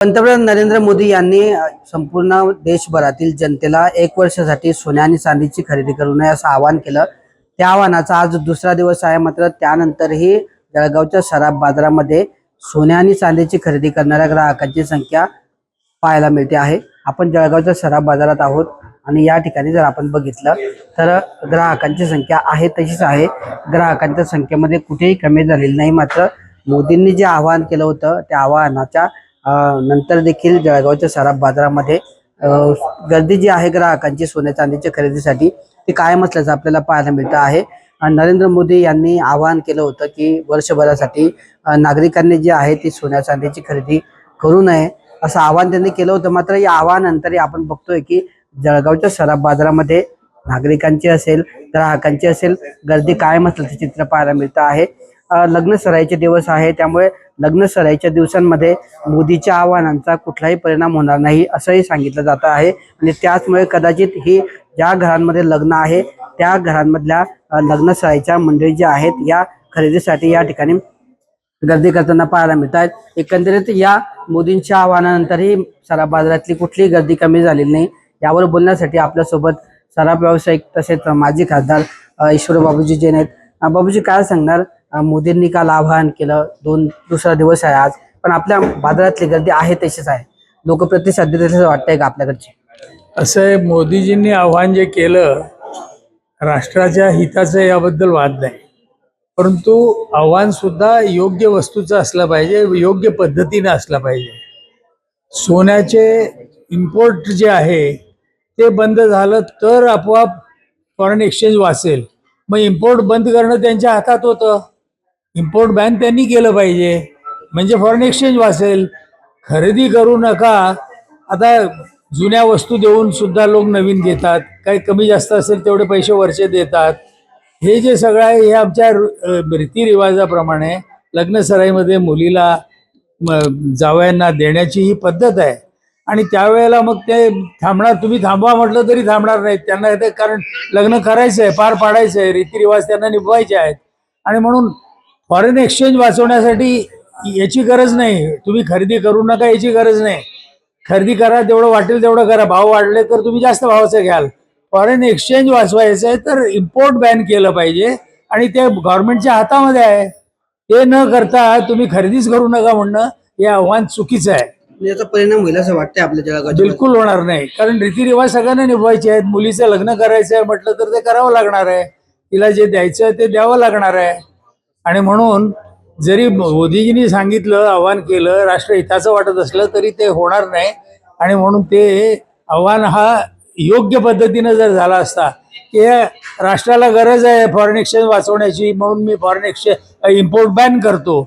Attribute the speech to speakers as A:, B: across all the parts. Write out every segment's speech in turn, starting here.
A: पंतप्रधान नरेंद्र मोदी यांनी संपूर्ण देशभरातील जनतेला 1 वर्षासाठी सोने आणि चांदीची खरेदी करू नये असं आवाहन केलं। त्या आवाहनाचा आज दुसरा दिवस आहे। मात्र त्यानंतरही जळगावच्या सराफ बाजारामध्ये सोने आणि चांदीची खरेदी करणाऱ्या ग्राहकांची संख्या पाहायला मिळते आहे। आपण जळगावच्या सराफ बाजारात आहोत आणि या ठिकाणी जर आपण बघितलं तर ग्राहकांची संख्या आहे तशीच आहे। ग्राहकांच्या संख्येमध्ये कुठेही कमी झालेली नाही। मात्र मोदींनी जे आवाहन केलं होतं त्या आवाहनाच्या नंतर देखील जळगावच्या सराफ बाजारामध्ये गर्दी जी आहे ग्राहकांची सोन्या चांदीच्या खरेदीसाठी ती कायम असल्याचं आपल्याला पाहायला मिळतं आहे। नरेंद्र मोदी यांनी आवाहन केलं होतं की वर्षभरासाठी नागरिकांनी जे आहे ती सोन्या चांदीची खरेदी करू नये असं आवाहन त्यांनी केलं होतं। मात्र या आवाहनानंतर आपण बघतोय की जळगावच्या सराफ बाजारामध्ये नागरिकांची असेल ग्राहकांची असेल गर्दी कायम असल्याचं चित्र पाहायला मिळतं आहे। लग्न सराईचे दिवस आहे, त्यामुळे लग्न सराईच्या दिवसांमध्ये मोदीच्या आवाहनांचा कुठलाही परिणाम होणार नाही असंही सांगितलं जात आहे। आणि त्याचमुळे कदाचित ही ज्या घरांमध्ये लग्न आहे त्या घरांमधल्या लग्न सराईच्या मंडळी ज्या आहेत या खरेदीसाठी या ठिकाणी गर्दी करताना पाहायला मिळत आहेत। एकंदरीत या मोदींच्या आवाहनानंतरही सराफ बाजारातली कुठलीही गर्दी कमी झालेली नाही। यावर बोलण्यासाठी आपल्यासोबत सराफ व्यावसायिक तसेच माजी खासदार ईश्वर बाबूजी जैन आहेत। बाबूजी, काय सांगणार? मोदींनी काल आवाहन केलं, दुसरा दिवस आहे आज, पण आपल्या बाजारातली गर्दी आहे तशीच आहे, लोक प्रतिसाद देतात असं वाटतंय का आपल्याकडचे?
B: असं आहे, मोदीजींनी आव्हान जे केलं राष्ट्राच्या हिताचं याबद्दल वाद नाही, परंतु आव्हान सुद्धा योग्य वस्तूचं असलं पाहिजे, योग्य पद्धतीने असलं पाहिजे। सोन्याचे इम्पोर्ट जे आहे ते बंद झालं तर आपोआप फॉरेन एक्सचेंज वाचेल। मग इम्पोर्ट बंद करणं त्यांच्या हातात होतं, इम्पोर्ट बॅन त्यांनी केलं पाहिजे, म्हणजे फॉरेन एक्सचेंज वाचेल। खरेदी करू नका, आता जुन्या वस्तू देऊन सुद्धा लोक नवीन घेतात, काही कमी जास्त असेल तेवढे पैसे वरचे देतात। हे जे सगळं आहे हे आमच्या रीतिरिवाजाप्रमाणे लग्न सराईमध्ये मुलीला जावयांना देण्याची ही पद्धत आहे। आणि त्यावेळेला मग ते थांबणार, तुम्ही थांबवा म्हटलं तरी थांबणार नाहीत त्यांना, ते कारण लग्न करायचं आहे, पार पाडायचं आहे, रीतिरिवाज त्यांना निभवायचे आहेत। आणि म्हणून फॉरेन एक्सचेंज वाचवण्यासाठी याची गरज नाही, तुम्ही खरेदी करू नका याची गरज नाही। खरेदी करा, तेवढं वाटेल तेवढं करा, भाव वाढले तर तुम्ही जास्त भावाचं घ्याल। फॉरेन एक्सचेंज वाचवायचं आहे तर इम्पोर्ट बॅन केलं पाहिजे आणि ते गव्हर्नमेंटच्या हातामध्ये आहे। ते न करता तुम्ही खरेदीच करू नका म्हणणं हे आव्हान चुकीचं आहे।
A: याचा परिणाम होईल असं वाटतंय आपल्या जळगावात?
B: बिलकुल होणार नाही, कारण रीतिरिवाज सगळ्यांना निभवायचे आहेत। मुलीचं लग्न करायचं आहे म्हटलं तर ते करावं लागणार आहे, तिला जे द्यायचं आहे ते द्यावं लागणार आहे। आणि म्हणून जरी मोदीजींनी सांगितलं, आव्हान केलं, राष्ट्रहिताचं वाटत असलं तरी ते होणार नाही। आणि म्हणून ते आव्हान हा योग्य पद्धतीनं जर झाला असता की राष्ट्राला गरज आहे फॉरेन एक्सचेंज वाचवण्याची म्हणून मी फॉरेन एक्सचेंज इम्पोर्ट बॅन करतो,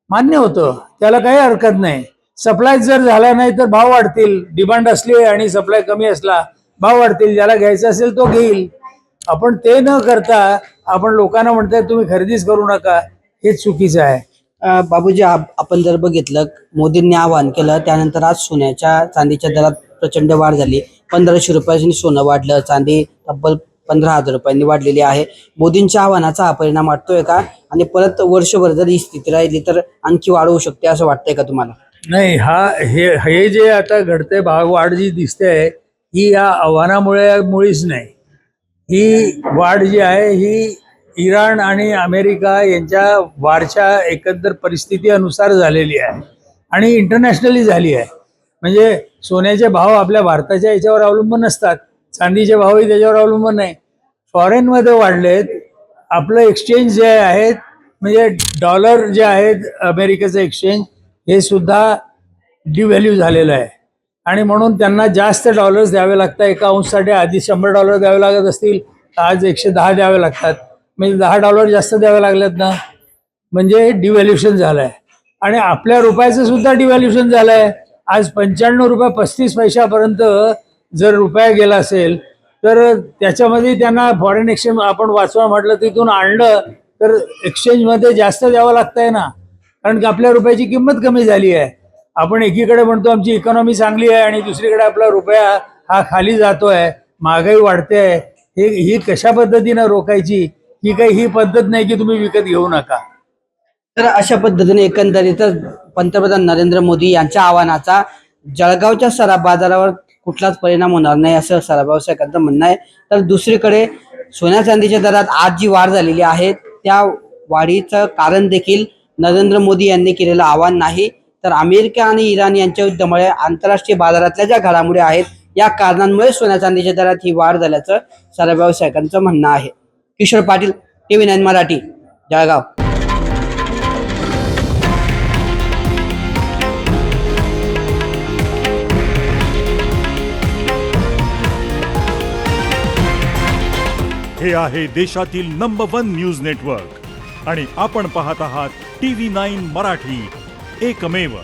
B: मान्य होतं, त्याला काही हरकत नाही। सप्लाय जर झाला नाही तर भाव वाढतील, डिमांड असली आणि सप्लाय कमी असला भाव वाढतील, ज्याला घ्यायचं असेल तो घेईल। आपण ते न करता आपण लोकांना म्हणताय तुम्ही खरेदीच करू नका, हे चुकीचं आहे।
A: बाबूजी, आपण जर बघितलं मोदींनी आवाहन केलं त्यानंतर आज सोन्याच्या चांदीच्या दरात प्रचंड वाढ झाली। 1500 रुपयांनी सोनं वाढलं, चांदी तब्बल 15,000 रुपयांनी वाढलेली आहे। मोदींच्या आव्हानाचा हा परिणाम वाटतोय का? आणि परत वर्षभर जर ही स्थिती राहिली तर आणखी वाढ होऊ शकते असं वाटतंय का तुम्हाला?
B: नाही, हे जे आता घडतंय भाववाढ जी दिसते ही या आव्हानामुळे मुळीच नाही। ही वाढ जी आहे ही इराण आणि अमेरिका यांच्या वारच्या एकंदर परिस्थिती अनुसार झालेली आहे आणि इंटरनॅशनली झाली आहे। म्हणजे सोन्याचे भाव आपल्या भारताच्या याच्यावर अवलंबून नसतात, चांदीचे भावही त्याच्यावर अवलंबून नाही, फॉरेनमध्ये वाढलेत। आपलं एक्सचेंज जे आहेत म्हणजे डॉलर जे आहेत अमेरिकेचं एक्सचेंज हे सुद्धा डिव्हॅल्यू झालेलं आहे आणि म्हणून त्यांना जास्त डॉलर्स द्यावे लागतात। एका अंशसाठी आधी $100 द्यावे लागत असतील तर आज 110 द्यावे लागतात, म्हणजे $10 जास्त द्यावे लागलेत ना, म्हणजे डिव्हॅल्युएशन झालं आहे। आणि आपल्या रुपयाचं सुद्धा डिव्हॅल्युएशन झालं आहे। आज 95 रुपये 35 पैशापर्यंत जर रुपया गेला असेल तर त्याच्यामध्ये त्यांना फॉरेन एक्सचेंज आपण वाचवा म्हटलं तिथून आणलं तर एक्सचेंजमध्ये जास्त द्यावं लागतंय ना, कारण की आपल्या रुपयाची किंमत कमी झाली आहे। आपण एकीकडे म्हणतो आमची इकॉनॉमी चांगली आहे आणि दुसरीकडे आपला रुपया हा खाली जातोय, महागाई वाढते आहे। ही कशा पद्धतीनं रोखायची? ही काही ही पद्धत नाही की तुम्ही विकत घेऊ नका।
A: तर अशा पद्धतीने एकंदरीतच पंतप्रधान नरेंद्र मोदी यांच्या आव्हानाचा जळगावच्या सराफ बाजारावर कुठलाच परिणाम होणार नाही असं सराफ व्यावसायिकांचं म्हणणं आहे. तर दुसरीकडे सोन्या चांदीच्या दरात आज जी वाढ झालेली आहे त्या वाढीचं कारण देखील नरेंद्र मोदी यांनी केलेलं आव्हान नाही, तर अमेरिका आणि इराण यांच्या युद्धामुळे आंतरराष्ट्रीय बाजारातल्या ज्या घडामोडी आहेत या कारणांमुळे सोन्या चांदीच्या दरात ही वाढ झाल्याचं सराफ व्यावसायिकांचं म्हणणं आहे. किशोर पाटील, TV9 मराठी, जळगाव.
C: हे आहे देशातील नंबर 1 न्यूज नेटवर्क आणि आपण पाहत आहात TV9 मराठी, एकमेव.